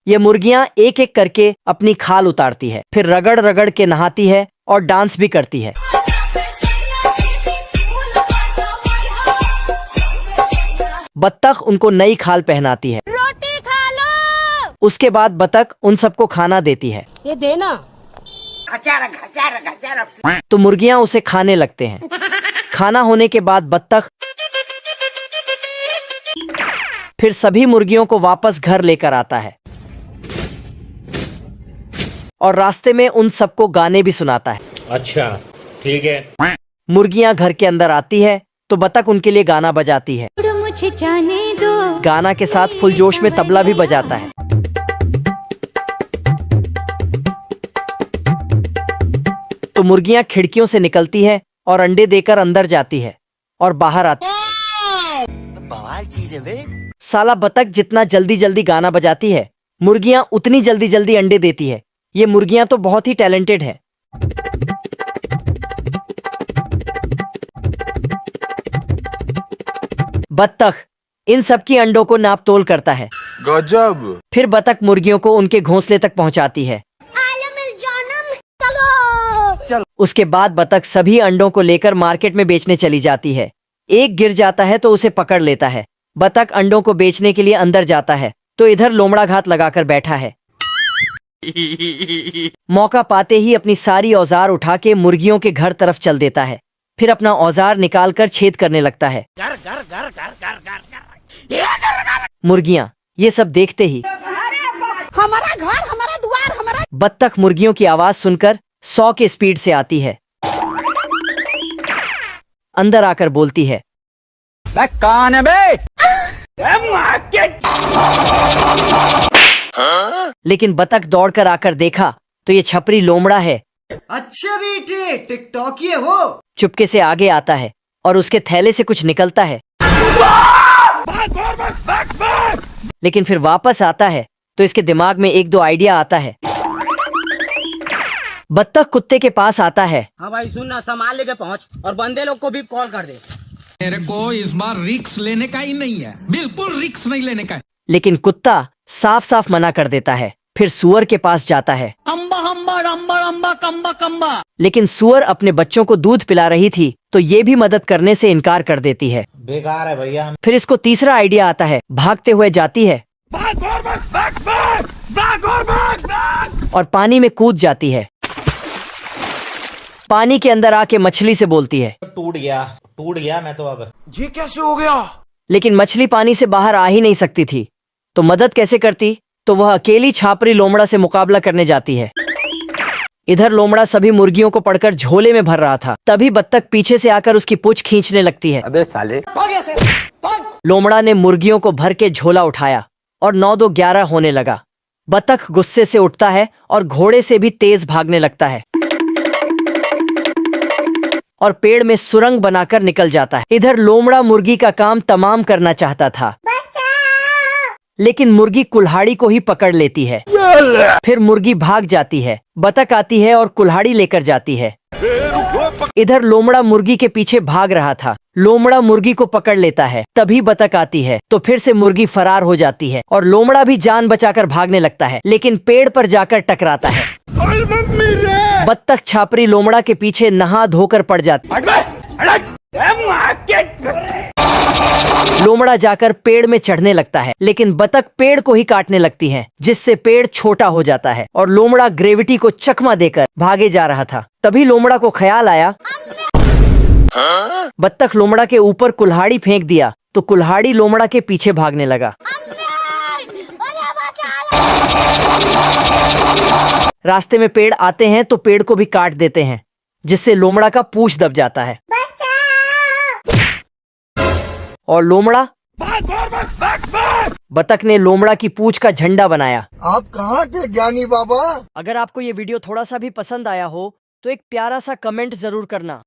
ये मुर्गियां एक एक करके अपनी खाल उतारती है, फिर रगड़ रगड़ के नहाती है और डांस भी करती है। बत्तख उनको नई खाल पहनाती है। रोटी खा लो। उसके बाद बत्तख उन सबको खाना देती है। ये देना। तो मुर्गियां उसे खाने लगते हैं। खाना होने के बाद बत्तख फिर सभी मुर्गियों को वापस घर लेकर आता है और रास्ते में उन सबको गाने भी सुनाता है। अच्छा ठीक है। मुर्गियां घर के अंदर आती है तो बत्तख उनके लिए गाना बजाती है। मुझे जाने दो। गाना के साथ फुल जोश में तबला भी बजाता है। तो मुर्गियां खिड़कियों से निकलती है और अंडे देकर अंदर जाती है और बाहर आती है। बवाल चीज है बे। साला बत्तख जितना जल्दी जल्दी गाना बजाती है, मुर्गियां उतनी जल्दी जल्दी अंडे देती है। ये मुर्गियां तो बहुत ही टैलेंटेड है। बत्तख इन सब की अंडों को नाप तोल करता है। गजब। फिर बत्तख मुर्गियों को उनके घोंसले तक पहुंचाती है। चलो। उसके बाद बत्तख सभी अंडों को लेकर मार्केट में बेचने चली जाती है। एक गिर जाता है तो उसे पकड़ लेता है। बत्तख अंडों को बेचने के लिए अंदर जाता है तो इधर लोमड़ा घात लगाकर बैठा है। मौका पाते ही अपनी सारी औजार उठा के मुर्गियों के घर तरफ चल देता है। फिर अपना औजार निकालकर छेद करने लगता है। मुर्गियां ये सब देखते ही हमारा घर, हमारा द्वार, हमारा। बत्तख मुर्गियों की आवाज सुनकर 100 के स्पीड से आती है। अंदर आकर बोलती है, कौन है बे? लेकिन बत्तख दौड़कर आकर देखा तो ये छपरी लोमड़ा है। अच्छा बेटे, टिकटॉकी हो। चुपके से आगे आता है और उसके थैले से कुछ निकलता है। लेकिन फिर वापस आता है तो इसके दिमाग में एक दो आइडिया आता है। बत्तख कुत्ते के पास आता है। हाँ भाई सुन ना, सामान लेके पहुँच और बंदे लोग को भी कॉल कर दे। मेरे को इस बार रिक्स लेने का ही नहीं है, बिल्कुल रिक्स नहीं लेने का है। लेकिन कुत्ता साफ साफ मना कर देता है। फिर सुअर के पास जाता है। अम्बा अम्बा अम्बा अम्बा कम्बा कम्बा। लेकिन सुअर अपने बच्चों को दूध पिला रही थी तो ये भी मदद करने से इनकार कर देती है। बेकार है भैया। फिर इसको तीसरा आइडिया आता है। भागते हुए जाती है और पानी में कूद जाती है। पानी के अंदर आके मछली से बोलती है, टूट गया मैं तो अब। ये कैसे हो गया? लेकिन मछली पानी से बाहर आ ही नहीं सकती थी तो मदद कैसे करती। तो वह अकेली छापरी लोमड़ा से मुकाबला करने जाती है। इधर लोमड़ा सभी मुर्गियों को पकड़कर झोले में भर रहा था। तभी बत्तख पीछे से आकर उसकी पूंछ खींचने लगती है। अबे साले। लोमड़ा ने मुर्गियों को भर के झोला उठाया और 9-2-11 होने लगा। बत्तख गुस्से से उठता है और घोड़े से भी तेज भागने लगता है और पेड़ में सुरंग बनाकर निकल जाता है। इधर लोमड़ा मुर्गी का काम तमाम करना चाहता था, लेकिन मुर्गी कुल्हाड़ी को ही पकड़ लेती है। फिर मुर्गी भाग जाती है। बत्तख आती है और कुल्हाड़ी लेकर जाती है। इधर लोमड़ा मुर्गी के पीछे भाग रहा था। लोमड़ा मुर्गी को पकड़ लेता है। तभी बत्तख आती है तो फिर से मुर्गी फरार हो जाती है और लोमड़ा भी जान बचाकर भागने लगता है, लेकिन पेड़ पर जाकर टकराता है। बत्तख छापरी लोमड़ा के पीछे नहा धोकर पड़ जाती है। लोमड़ा जाकर पेड़ में चढ़ने लगता है, लेकिन बत्तख पेड़ को ही काटने लगती है, जिससे पेड़ छोटा हो जाता है और लोमड़ा ग्रेविटी को चकमा देकर भागे जा रहा था। तभी लोमड़ा को ख्याल आया। बत्तख लोमड़ा के ऊपर कुल्हाड़ी फेंक दिया तो कुल्हाड़ी लोमड़ा के पीछे भागने लगा। रास्ते में पेड़ आते हैं तो पेड़ को भी काट देते हैं, जिससे लोमड़ा का पूंछ दब जाता है और लोमड़ा बत्तख ने लोमड़ा की पूंछ का झंडा बनाया। आप कहाँ थे ज्ञानी बाबा? अगर आपको ये वीडियो थोड़ा सा भी पसंद आया हो तो एक प्यारा सा कमेंट जरूर करना।